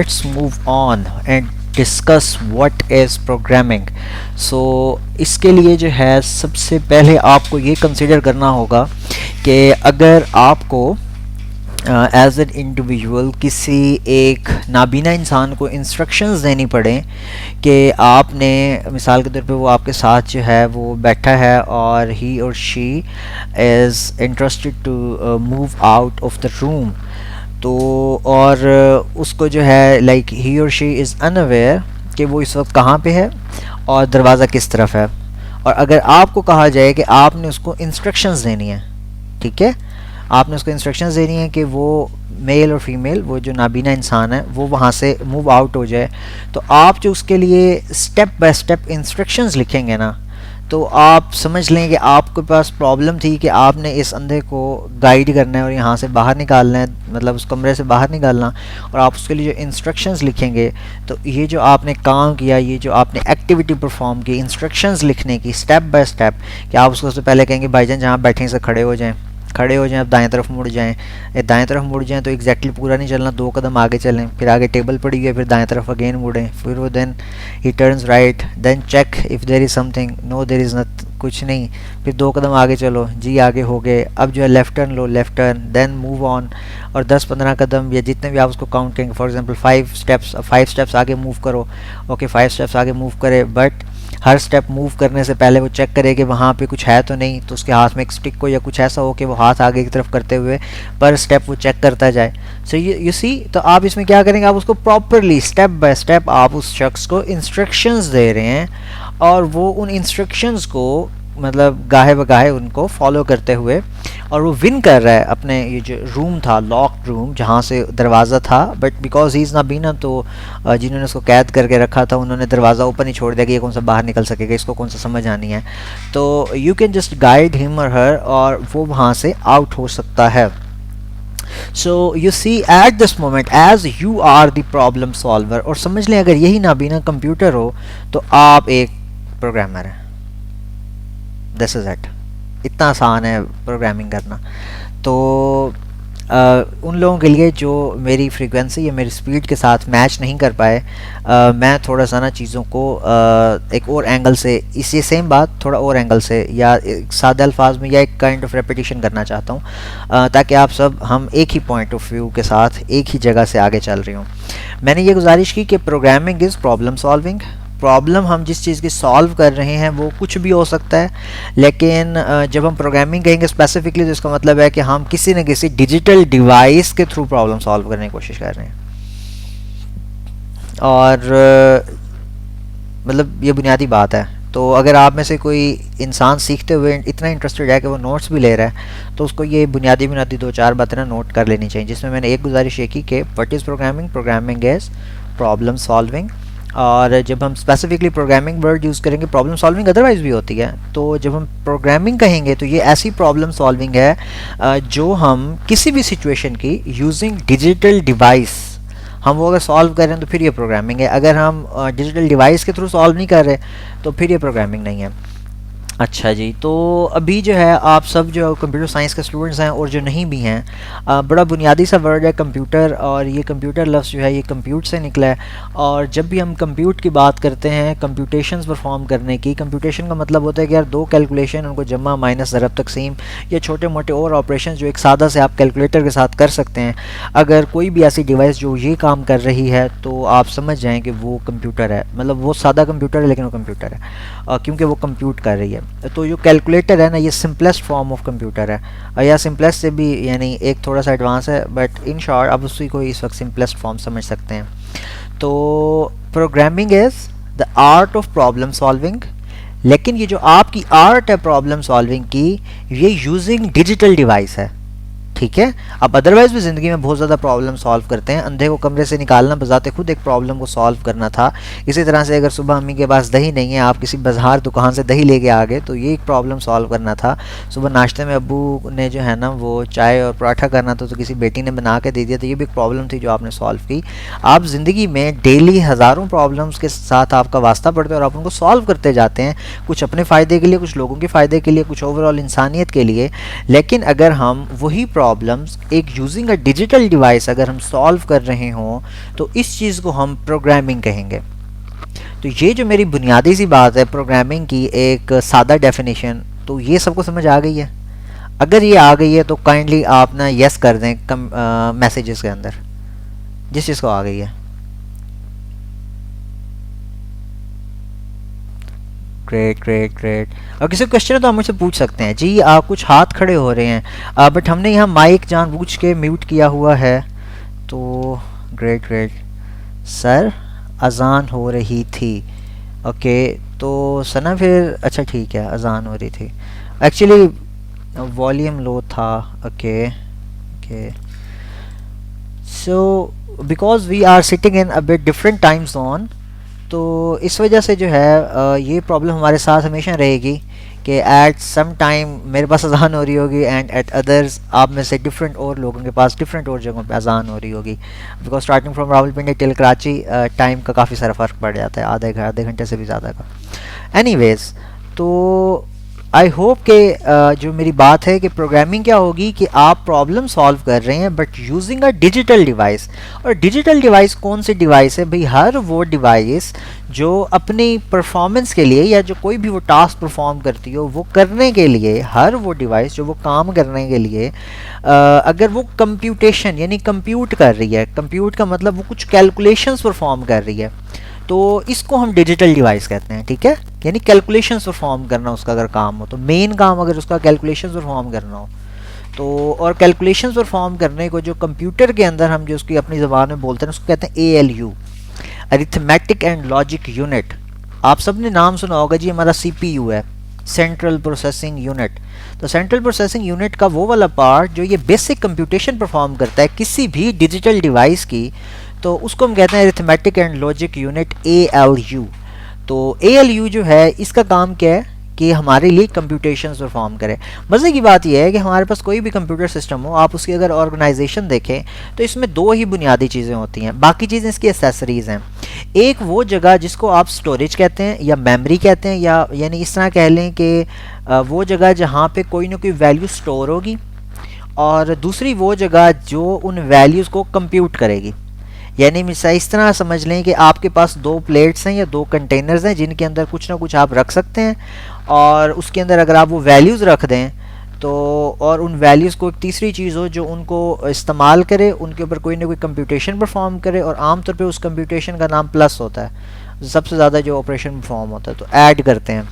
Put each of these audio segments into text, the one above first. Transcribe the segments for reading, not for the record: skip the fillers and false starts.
let's move on and discuss what is programming. So इसके लिए जो है सबसे पहले आपको ये कंसिडर करना होगा कि अगर आपको एज एन इंडिविजुअल किसी एक नाबीना इंसान को इंस्ट्रक्शंस देनी पड़े कि आपने मिसाल के तौर पे वो आपके साथ जो है वो बैठा है और ही और she is interested to move out of the room, तो और उसको जो है लाइक ही और शी इज़ अनअवेयर कि वो इस वक्त कहाँ पे है और दरवाज़ा किस तरफ है। और अगर आपको कहा जाए कि आपने उसको इंस्ट्रक्शंस देनी है, ठीक है, आपने उसको इंस्ट्रक्शंस देनी है कि वो मेल और फीमेल, वो जो नाबीना इंसान है वो वहाँ से मूव आउट हो जाए, तो आप जो उसके लिए स्टेप बाय स्टेप इंस्ट्रक्शंस लिखेंगे ना, तो आप समझ लें कि आपके पास प्रॉब्लम थी कि आपने इस अंधे को गाइड करना है और यहाँ से बाहर निकालना है, मतलब उस कमरे से बाहर निकालना, और आप उसके लिए जो इंस्ट्रक्शंस लिखेंगे, तो ये जो आपने काम किया, ये जो आपने एक्टिविटी परफॉर्म की इंस्ट्रक्शंस लिखने की स्टेप बाय स्टेप, कि आप उसको सबसे पहले कहेंगे भाईजान जहाँ बैठे से खड़े हो जाएँ, अब दाएं तरफ मुड़ जाएं, दाएं तरफ मुड़ जाएं तो एग्जैक्टली पूरा नहीं चलना, 2 कदम आगे चलें, फिर आगे टेबल पड़ी है, फिर दाएं तरफ अगेन मुड़ें, फिर वो then he turns right, then check if there is something, no there is nothing, कुछ नहीं, फिर 2 कदम आगे चलो जी, आगे हो गए, अब जो है लेफ़्ट टर्न लो, left turn, then move on, और 10-15 कदम या जितने भी आप उसको काउंट करेंगे, फॉर एग्जांपल 5 स्टेप्स आगे मूव करो, ओके 5 स्टेप्स आगे मूव करे, बट हर स्टेप मूव करने से पहले वो चेक करे कि वहाँ पे कुछ है तो नहीं, तो उसके हाथ में एक स्टिक हो या कुछ ऐसा हो कि वो हाथ आगे की तरफ करते हुए पर स्टेप वो चेक करता जाए। सो यू सी, तो आप इसमें क्या करेंगे, आप उसको प्रॉपरली स्टेप बाय स्टेप आप उस शख्स को इंस्ट्रक्शंस दे रहे हैं और वो उन इंस्ट्रक्शंस को मतलब गाहे बगाहे उनको फॉलो करते हुए, और वो विन कर रहा है अपने ये जो रूम था, लॉक्ड रूम जहाँ से दरवाज़ा था, बट बिकॉज ही इज़ नाबीना, तो जिन्होंने उसको कैद करके रखा था उन्होंने दरवाज़ा ओपन ही छोड़ दिया कि ये कौन सा बाहर निकल सकेगा, इसको कौन सा समझ आनी है, तो you can just guide him और हर और वो वहाँ से आउट हो सकता है। So you see at this moment as you are the problem solver, और समझ लें अगर यही नाबीना कंप्यूटर हो तो आप एक प्रोग्रामर हैं, दिस इज़ इट, इतना आसान है प्रोग्रामिंग करना। तो उन लोगों के लिए जो मेरी फ्रीक्वेंसी या मेरी स्पीड के साथ मैच नहीं कर पाए, मैं थोड़ा सा ना चीज़ों को एक और एंगल से, इसी सेम बात थोड़ा और एंगल से या एक सादे अल्फाज में या एक काइंड ऑफ रेपिटेशन करना चाहता हूँ, ताकि आप सब हम एक ही पॉइंट ऑफ व्यू के साथ एक ही जगह से आगे चल रही हूँ। मैंने ये गुजारिश की कि programming is problem solving. Problem हम जिस चीज़ की सॉल्व कर रहे हैं वो कुछ भी हो सकता है, लेकिन जब हम प्रोग्रामिंग कहेंगे स्पेसिफिकली तो इसका मतलब है कि हम किसी न किसी डिजिटल डिवाइस के थ्रू प्रॉब्लम सॉल्व करने की कोशिश कर रहे हैं। और मतलब ये बुनियादी बात है। तो अगर आप में से कोई इंसान सीखते हुए इतना इंटरेस्टेड है कि वो नोट्स भी ले रहा है, तो उसको ये बुनियादी 2-4 बातें ना नोट कर लेनी चाहिए, जिसमें मैंने एक गुजारिश ये की कि what is programming, programming is problem solving. और जब हम स्पेसिफिकली प्रोग्रामिंग वर्ड यूज़ करेंगे, प्रॉब्लम सॉल्विंग अदरवाइज़ भी होती है, तो जब हम प्रोग्रामिंग कहेंगे तो ये ऐसी प्रॉब्लम सॉल्विंग है जो हम किसी भी सिचुएशन की यूजिंग डिजिटल डिवाइस हम वो अगर सॉल्व कर रहे हैं तो फिर ये प्रोग्रामिंग है। अगर हम डिजिटल डिवाइस के थ्रू सॉल्व नहीं कर रहे तो फिर ये प्रोग्रामिंग नहीं है। अच्छा जी, तो अभी जो है आप सब जो कंप्यूटर साइंस के स्टूडेंट्स हैं और जो नहीं भी हैं, बड़ा बुनियादी सा वर्ड है कंप्यूटर, और ये कंप्यूटर लफ्ज़ जो है ये कंप्यूट से निकला है। और जब भी हम कंप्यूट की बात करते हैं, कंप्यूटेशंस परफॉर्म करने की, कंप्यूटेशन का मतलब होता है कि यार 2 कैलकुलेशन, उनको जमा माइनस ज़रब तकसीम या छोटे मोटे और ऑपरेशन जो एक सादा से आप कैलकुलेटर के साथ कर सकते हैं, अगर कोई भी ऐसी डिवाइस जो ये काम कर रही है तो आप समझ जाएँ कि वो कंप्यूटर है। मतलब वो सादा कंप्यूटर है लेकिन वो कंप्यूटर है, क्योंकि वो कंप्यूट कर रही है। तो जो कैलकुलेटर है ना, ये सिंपलेस्ट फॉर्म ऑफ कंप्यूटर है, या सिंपलेस्ट से भी यानी एक थोड़ा सा एडवांस है, बट इन शॉर्ट आप उसी को इस वक्त सिंपलेस्ट फॉर्म समझ सकते हैं। तो programming is the art of problem solving, लेकिन ये जो आपकी आर्ट है प्रॉब्लम सॉल्विंग की, ये यूजिंग डिजिटल डिवाइस है, ठीक है। अब अदरवाइज भी ज़िंदगी में बहुत ज़्यादा प्रॉब्लम सॉल्व करते हैं। अंधे को कमरे से निकालना बजाते खुद एक प्रॉब्लम को सॉल्व करना था। इसी तरह से अगर सुबह अम्मी के पास दही नहीं है, आप किसी बाजार दुकान से दही लेके आ गए, तो ये एक प्रॉब्लम सॉल्व करना था। सुबह नाश्ते में अब्बू ने जो है ना वो चाय और पराठा करना था, तो किसी बेटी ने बना के दे दिया, तो ये भी एक प्रॉब्लम थी जो आपने सॉल्व की। आप ज़िंदगी में डेली हज़ारों प्रॉब्लम्स के साथ आपका वास्ता पड़ता है और आप उनको सॉल्व करते जाते हैं, कुछ अपने फ़ायदे के लिए, कुछ लोगों के फ़ायदे के लिए, कुछ ओवरऑल इंसानियत के लिए। लेकिन अगर हम वही प्रॉब्लम्स एक यूजिंग अ डिजिटल डिवाइस अगर हम सॉल्व कर रहे हों तो इस चीज़ को हम प्रोग्रामिंग कहेंगे। तो ये जो मेरी बुनियादी सी बात है प्रोग्रामिंग की, एक सादा डेफिनेशन, तो ये सबको समझ आ गई है? अगर ये आ गई है तो काइंडली आप ना यस कर दें मैसेजेस के अंदर जिस चीज़ को आ गई है। Great great great. और किसी क्वेश्चन है तो आप मुझसे पूछ सकते हैं जी। आप कुछ हाथ खड़े हो रहे हैं बट हमने यहाँ माइक जानबूझ के म्यूट किया हुआ है। तो ग्रेट ग्रेट सर, अजान हो रही थी। ओके तो सना फिर अच्छा ठीक है, अजान हो रही थी एक्चुअली, वॉल्यूम लो था। Okay okay so because we are sitting in a bit different time zone, तो इस वजह से जो है ये प्रॉब्लम हमारे साथ हमेशा रहेगी कि एट सम टाइम मेरे पास अजान हो रही होगी एंड एट अदर्स आप में से डिफरेंट और लोगों के पास डिफरेंट और जगहों पे अजान हो रही होगी। Because starting from Rawalpindi till Karachi time का काफ़ी सारा फ़र्क पड़ जाता है, आधे घंटे से भी ज़्यादा का। एनीवेज, तो आई होप कि जो मेरी बात है कि प्रोग्रामिंग क्या होगी कि आप प्रॉब्लम सॉल्व कर रहे हैं but using a digital device. और डिजिटल डिवाइस कौन सी डिवाइस है भाई? हर वो डिवाइस जो अपनी परफॉर्मेंस के लिए या जो कोई भी वो टास्क परफॉर्म करती हो वो करने के लिए, हर वो डिवाइस जो वो काम करने के लिए अगर वो कंप्यूटेशन यानी कंप्यूट कर रही है, कंप्यूट का मतलब वो कुछ कैलकुलेशंस परफॉर्म कर रही है, तो इसको हम डिजिटल डिवाइस कहते हैं। ठीक है, यानी कैलकुलेशंस परफॉर्म करना उसका अगर काम हो, तो मेन काम अगर उसका कैलकुलेशंस परफॉर्म करना हो तो, और कैलकुलेशंस परफॉर्म करने को जो कंप्यूटर के अंदर हम जो उसकी अपनी ज़बान में बोलते हैं उसको कहते हैं ALU, arithmetic and logic unit. आप सब ने नाम सुना होगा जी, हमारा CPU है, सेंट्रल प्रोसेसिंग यूनिट। तो सेंट्रल प्रोसेसिंग यूनिट का वो वाला पार्ट जो ये बेसिक कंप्यूटेशन परफॉर्म करता है किसी भी डिजिटल डिवाइस की, तो उसको हम कहते हैं arithmetic and logic unit ALU। तो ALU जो है इसका काम क्या है कि हमारे लिए कंप्यूटेशंस परफॉर्म करे। मज़े की बात यह है कि हमारे पास कोई भी कंप्यूटर सिस्टम हो, आप उसकी अगर ऑर्गेनाइजेशन देखें तो इसमें दो ही बुनियादी चीज़ें होती हैं, बाकी चीज़ें इसकी एसेसरीज़ हैं। एक वो जगह जिसको आप स्टोरेज कहते हैं या मेमोरी कहते हैं, या यानी इस तरह कह लें कि वो जगह जहाँ पे कोई ना कोई वैल्यू स्टोर होगी, और दूसरी वो जगह जो उन वैल्यूज़ को कंप्यूट करेगी। यानी मिसाल इस तरह समझ लें कि आपके पास दो प्लेट्स हैं या दो कंटेनर्स हैं जिनके अंदर कुछ ना कुछ आप रख सकते हैं, और उसके अंदर अगर आप वो वैल्यूज़ रख दें तो, और उन वैल्यूज़ को एक तीसरी चीज़ हो जो उनको इस्तेमाल करे, उनके ऊपर कोई ना कोई कंप्यूटेशन परफॉर्म करे, और आमतौर पे उस कंप्यूटेशन का नाम प्लस होता है, सबसे ज़्यादा जो ऑपरेशन परफॉर्म होता है, तो ऐड करते हैं,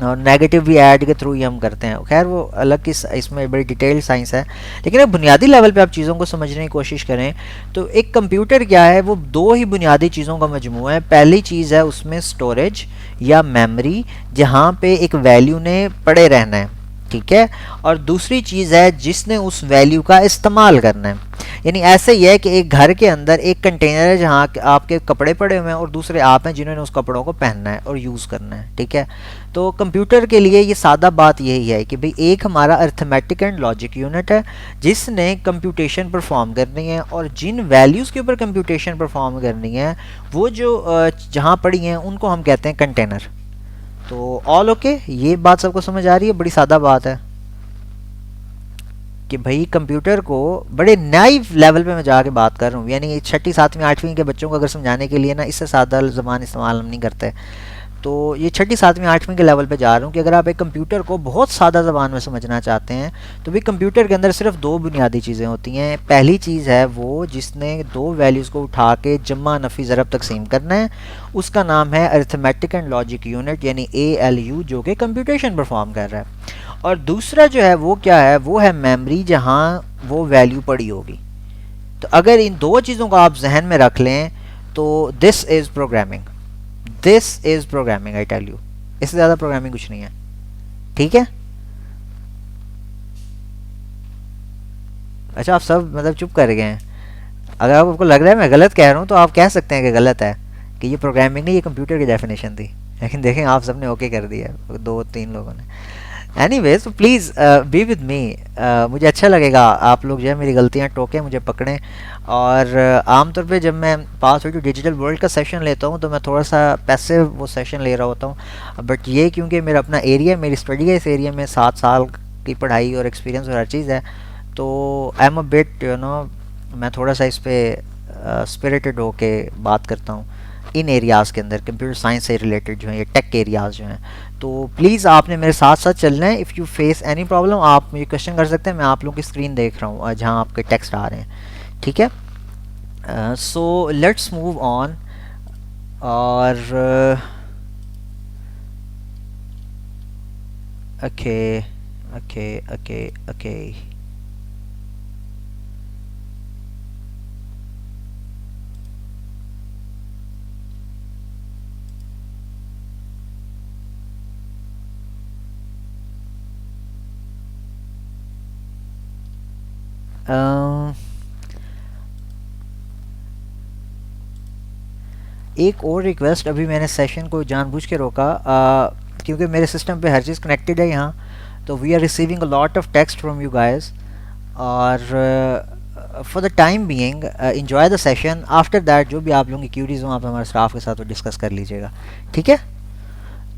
और नेगेटिव भी ऐड के थ्रू ही हम करते हैं। खैर वो अलग की इसमें बड़ी डिटेल साइंस है, लेकिन अब बुनियादी लेवल पे आप चीज़ों को समझने की कोशिश करें तो एक कंप्यूटर क्या है, वो दो ही बुनियादी चीज़ों का मजमूआ है। पहली चीज़ है उसमें स्टोरेज या मेमोरी, जहाँ पे एक वैल्यू ने पड़े रहना है, ठीक है, और दूसरी चीज़ है जिसने उस वैल्यू का इस्तेमाल करना है। यानी ऐसे ही है कि एक घर के अंदर एक कंटेनर है जहाँ आपके कपड़े पड़े हुए हैं, और दूसरे आप हैं जिन्होंने उस कपड़ों को पहनना है और यूज़ करना है। ठीक है, तो कंप्यूटर के लिए ये सादा बात यही है कि भाई एक हमारा अरिथमेटिक एंड लॉजिक यूनिट है जिसने कंप्यूटेशन परफॉर्म करनी है, और जिन वैल्यूज़ के ऊपर कंप्यूटेशन परफॉर्म करनी है वो जो जहाँ पड़ी हैं उनको हम कहते हैं कंटेनर। तो ऑल ओके, ये बात सबको समझ आ रही है? बड़ी सादा बात है कि भाई कंप्यूटर को बड़े नाइव लेवल पे मैं जाके बात कर रहा हूँ, यानी 6ठी 7वीं 8वीं के बच्चों को अगर समझाने के लिए ना इससे सादा ज़बान इस्तेमाल हम नहीं करते। तो ये 6ठी 7वीं 8वीं के लेवल पे जा रहा हूँ कि अगर आप एक कंप्यूटर को बहुत सादा ज़बान में समझना चाहते हैं तो भाई कंप्यूटर के अंदर सिर्फ दो बुनियादी चीज़ें होती हैं। पहली चीज़ है वो जिसने दो वैल्यूज़ को उठा के जमा नफ़ी ज़रब तकसीम करना है, उसका नाम है अरिथमेटिक एंड लॉजिक यूनिट यानी ALU, जो कि कंप्यूटेशन परफॉर्म कर रहा है। और दूसरा जो है वो क्या है, वो है मेमोरी, जहाँ वो वैल्यू पड़ी होगी। तो अगर इन दो चीज़ों को आप जहन में रख लें तो this is programming, this is programming, I tell you. इससे ज़्यादा प्रोग्रामिंग कुछ नहीं है। ठीक है, अच्छा आप सब मतलब चुप कर गए हैं। अगर आपको लग रहा है मैं गलत कह रहा हूँ तो आप कह सकते हैं कि गलत है, कि ये प्रोग्रामिंग नहीं, ये कंप्यूटर की डेफिनेशन थी। लेकिन देखें आप सबने ओके कर दिया, 2-3 लोगों ने। एनीवेज, तो प्लीज़ बी विद मी। मुझे अच्छा लगेगा आप लोग जो है मेरी गलतियाँ टोकें, मुझे पकड़ें। और आमतौर पे जब मैं पास आउट डिजिटल वर्ल्ड का सेशन लेता हूँ तो मैं थोड़ा सा पैसिव वो सेशन ले रहा होता हूँ, बट ये क्योंकि मेरा अपना एरिया, मेरी स्टडी है, इस एरिया में 7 साल की पढ़ाई और एक्सपीरियंस और हर चीज़ है, तो I am a bit you know, मैं थोड़ा सा इस पे स्पिरिटेड होके बात करता हूँ इन एरियाज़ के अंदर, कंप्यूटर साइंस से रिलेटेड जो है ये टेक एरियाज़ जो हैं। तो प्लीज़ आपने मेरे साथ साथ चलना है। If you face any problem आप मुझे क्वेश्चन कर सकते हैं, मैं आप लोगों की स्क्रीन देख रहा हूँ जहाँ आपके टेक्स्ट आ रहे हैं, ठीक है। So let's move on. और ओके ओके ओके ओके एक और रिक्वेस्ट, अभी मैंने सेशन को जानबूझ के रोका क्योंकि मेरे सिस्टम पे हर चीज़ कनेक्टेड है यहाँ। तो we are receiving a lot of text from you guys. और for the time being enjoy the session. After that जो भी आप लोगों की क्यूरीज हों आप हमारे स्टाफ के साथ वो डिस्कस कर लीजिएगा, ठीक है।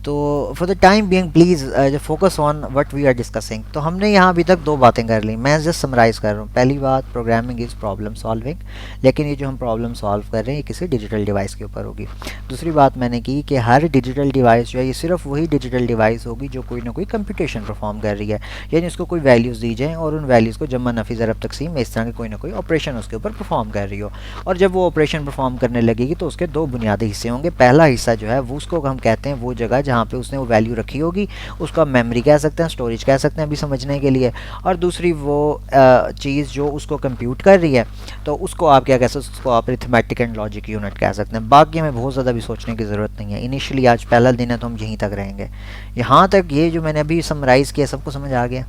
तो for the time being please जो focus on what we are discussing. तो हमने यहाँ अभी तक दो बातें कर ली, मैं जस्ट समराइज़ कर रहा हूँ। पहली बात, प्रोग्रामिंग इज़ प्रॉब्लम सॉल्विंग, लेकिन ये जो हम प्रॉब्लम सॉल्व कर रहे हैं ये किसी डिजिटल डिवाइस के ऊपर होगी। दूसरी बात मैंने की कि हर डिजिटल डिवाइस जो है ये सिर्फ वही डिजिटल डिवाइस होगी जो कोई ना कोई कंप्यूटेशन परफॉर्म कर रही है, यानी उसको कोई वैल्यूज़ दी जाएँ और उन वैल्यूज़ को जमा नफी ज़रब तकसीम इस तरह के कोई ना कोई ऑपरेशन उसके ऊपर परफॉर्म कर रही हो। और जब वो ऑपरेशन परफॉर्म करने लगेगी तो उसके दो बुनियादी हिस्से होंगे। पहला हिस्सा जो है वो उसको हम कहते हैं वो जगह जहाँ पे उसने वो वैल्यू रखी होगी, उसको हम मेमोरी कह सकते हैं, स्टोरेज कह सकते हैं अभी समझने के लिए। और दूसरी वो चीज़ जो उसको कंप्यूट कर रही है तो उसको आप क्या कह सकते हैं, उसको आप अरिथमेटिक एंड लॉजिक यूनिट कह सकते हैं। बाकी हमें बहुत ज़्यादा भी सोचने की ज़रूरत नहीं है। इनिशियली आज पहला दिन है तो हम यहीं तक रहेंगे। यहाँ तक ये जो मैंने अभी समराइज़ किया सबको समझ आ गया?